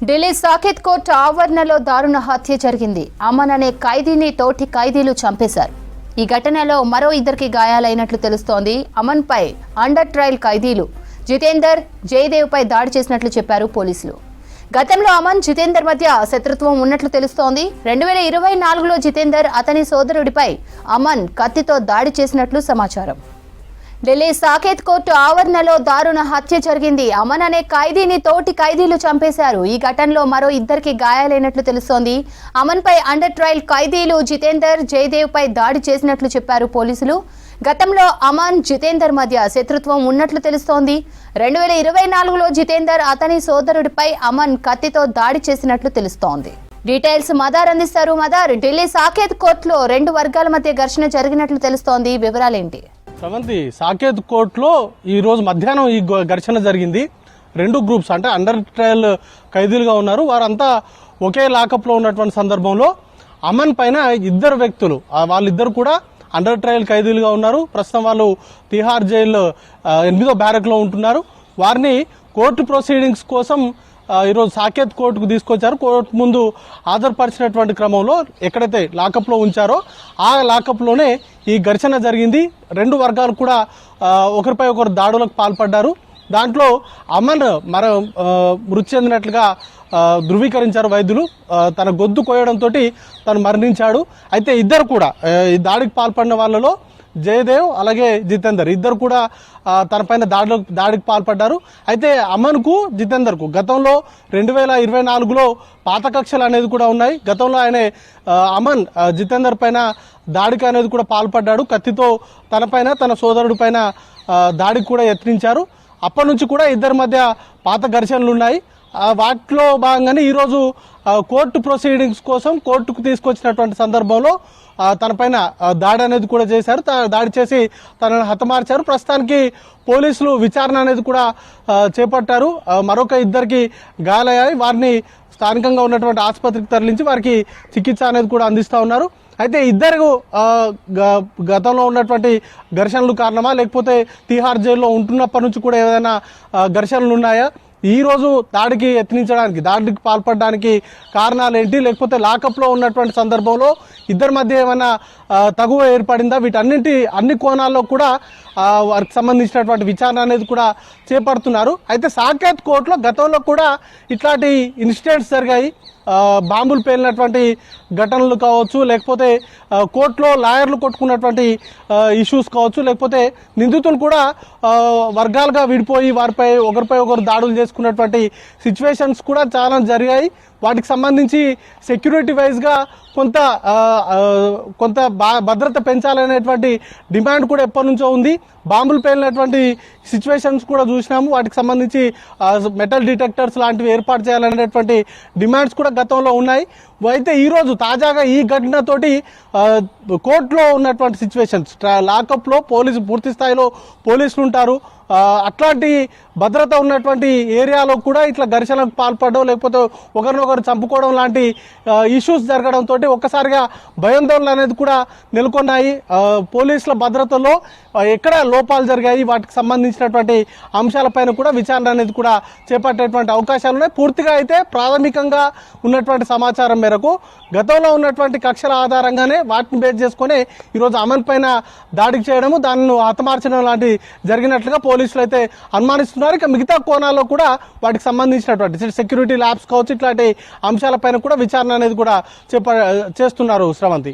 Delhi Saketh court ఆవరణలో దారుణ హత్య జరిగింది. అమన్ అనే ఖైదీని తోటి ఖైదీలు చంపేశారు. ఈ ఘటనలో మరో ఇద్దరికి గాయాలైనట్లు తెలుస్తోంది. అమన్ పై అండర్ ట్రయల్ ఖైదీలు జితేందర్, జయదేవ్ పై దాడి చేసినట్లు చెప్పారు పోలీసులు. గతంలో అమన్, జితేందర్ మధ్య శత్రుత్వం ఉన్నట్లు తెలుస్తోంది. 2024లో జితేందర్ అతని సోదరుడిపై అమన్ కత్తితో దాడి చేసినట్లు సమాచారం. ఢిల్లీ సాకేత్ కోర్టు ఆవరణలో దారుణ హత్య జరిగింది. అమన్ అనే ఖైదీని తోటి ఖైదీలు చంపేశారు. ఈ ఘటనలో మరో ఇద్దరికి గాయాలైనట్లు తెలుస్తోంది. అమన్ పై అండర్ ట్రయల్ ఖైదీలు జితేందర్, జయదేవ్ పై దాడి చేసినట్లు చెప్పారు పోలీసులు. గతంలో అమన్, జితేందర్ మధ్య శత్రుత్వం ఉన్నట్లు తెలుస్తోంది. 2024లో జితేందర్ అతని సోదరుడిపై అమన్ కత్తితో దాడి చేసినట్లు తెలుస్తోంది. డీటెయిల్స్ మదార్ అందిస్తారు. మదార్, ఢిల్లీ సాకేత్ కోర్టులో రెండు వర్గాల మధ్య ఘర్షణ జరిగినట్లు తెలుస్తోంది. వివరాలేంటి? సాకేత్ కోర్టులో ఈ రోజు మధ్యాహ్నం ఈ ఘర్షణ జరిగింది. రెండు గ్రూప్స్ అంటే అండర్ ట్రయల్ ఖైదీలుగా ఉన్నారు. వారంతా ఒకే లాకప్లో ఉన్నటువంటి సందర్భంలో అమన్ పైన ఇద్దరు వ్యక్తులు, వాళ్ళిద్దరు కూడా అండర్ ట్రయల్ ఖైదీలుగా ఉన్నారు. ప్రస్తుతం వాళ్ళు తిహార్ జైలు 8వ బ్యారక్లో ఉంటున్నారు. వారిని కోర్టు ప్రొసీడింగ్స్ కోసం ఈరోజు సాకేత్ కోర్టుకు తీసుకొచ్చారు. కోర్టు ముందు హాజరుపరిచినటువంటి క్రమంలో ఎక్కడైతే లాకప్లో ఉంచారో ఆ లాకప్లోనే ఈ ఘర్షణ జరిగింది. రెండు వర్గాలు కూడా ఒకరిపై ఒకరు దాడులకు పాల్పడ్డారు. దాంట్లో అమన్ మృతి చెందినట్లుగా ధృవీకరించారు వైద్యులు. తన గొంతు కోయడంతో తను మరణించాడు. అయితే ఇద్దరు కూడా ఈ దాడికి పాల్పడిన వాళ్ళలో జయదేవ్ అలాగే జితేందర్ ఇద్దరు కూడా తనపైన దాడికి పాల్పడ్డారు. అయితే అమన్కు, జితేందర్కు గతంలో 2024లో పాత కక్షలు అనేది కూడా ఉన్నాయి. గతంలో ఆయన అమన్ జితేందర్ పైన దాడికి అనేది కూడా పాల్పడ్డాడు. కత్తితో తనపైన, తన సోదరుడి పైన దాడికి కూడా యత్నించారు. అప్పటి నుంచి కూడా ఇద్దరి మధ్య పాత ఘర్షణలు ఉన్నాయి. వాటిలో భాగంగానే ఈరోజు కోర్టు ప్రొసీడింగ్స్ కోసం కోర్టుకు తీసుకొచ్చినటువంటి సందర్భంలో తనపైన దాడి అనేది కూడా చేశారు. దాడి చేసి తనను హతమార్చారు. ప్రస్తుతానికి పోలీసులు విచారణ అనేది కూడా చేపట్టారు. మరొక ఇద్దరికి గాయాలయ్యాయి. వారిని స్థానికంగా ఉన్నటువంటి ఆసుపత్రికి తరలించి వారికి చికిత్స అనేది కూడా అందిస్తూ ఉన్నారు. అయితే ఇద్దరు గతంలో ఉన్నటువంటి ఘర్షణలు కారణమా, లేకపోతే తిహార్ జైల్లో ఉంటున్నప్పటి నుంచి కూడా ఏదైనా ఘర్షణలు ఉన్నాయా, ఈ రోజు దాడికి యత్నించడానికి, దాడికి పాల్పడడానికి కారణాలు ఏంటి, లేకపోతే లాకప్లో ఉన్నటువంటి సందర్భంలో ఇద్దరి మధ్య ఏమైనా తగువ ఏర్పడిందా, అన్ని కోణాల్లో కూడా వారికి సంబంధించినటువంటి విచారణ అనేది కూడా చేపడుతున్నారు. అయితే సాకేత్ కోర్టులో గతంలో కూడా ఇట్లాంటి ఇన్సిడెంట్స్ జరిగాయి. బాంబులు పేలినటువంటి ఘటనలు కావచ్చు, లేకపోతే కోర్టులో లాయర్లు కొట్టుకున్నటువంటి ఇష్యూస్ కావచ్చు, లేకపోతే నిందితులు కూడా వర్గాలుగా విడిపోయి వారిపై ఒకరిపై ఒకరు దాడులు చేసుకున్నటువంటి సిచ్యువేషన్స్ కూడా చాలా జరిగాయి. వాటికి సంబంధించి సెక్యూరిటీ వైజ్గా కొంత భద్రత పెంచాలనేటువంటి డిమాండ్ కూడా ఎప్పటి నుంచో ఉంది. బాంబులు పేలినటువంటి సిచ్యువేషన్స్ కూడా చూసినాము. వాటికి సంబంధించి మెటల్ డిటెక్టర్స్ లాంటివి ఏర్పాటు చేయాలనేటువంటి డిమాండ్స్ కూడా గతంలో ఉన్నాయి. అయితే ఈరోజు తాజాగా ఈ ఘటనతోటి కోర్టులో ఉన్నటువంటి సిచ్యువేషన్స్, లాకప్లో పూర్తి స్థాయిలో పోలీసులు ఉంటారు. అట్లాంటి భద్రత ఉన్నటువంటి ఏరియాలో కూడా ఇట్లా ఘర్షణలకు పాల్పడడం, లేకపోతే ఒకరినొకరు చంపుకోవడం లాంటి ఇష్యూస్ జరగడంతో ఒక్కసారిగా భయాందోళనలు అనేది కూడా నెలకొన్నాయి. పోలీసుల భద్రతలో ఎక్కడ లోపాలు జరిగాయి, వాటికి సంబంధించినటువంటి అంశాలపైన కూడా విచారణ అనేది కూడా చేపట్టేటువంటి అవకాశాలు ఉన్నాయి. పూర్తిగా అయితే ప్రాథమికంగా ఉన్నటువంటి సమాచారం మేరకు గతంలో ఉన్నటువంటి కక్షల ఆధారంగానే వాటిని బేస్ చేసుకుని ఈరోజు అమన్ పైన దాడికి చేయడము, దానిని హతమార్చడం లాంటి జరిగినట్లుగా పోలీసులు అయితే అనుమానిస్తున్నారు. ఇక మిగతా కోణాల్లో కూడా వాటికి సంబంధించినటువంటి సెక్యూరిటీ ల్యాబ్స్ కావచ్చు, ఇట్లాంటి అంశాలపైన కూడా విచారణ అనేది కూడా చేస్తున్నారు. శ్రవంతి.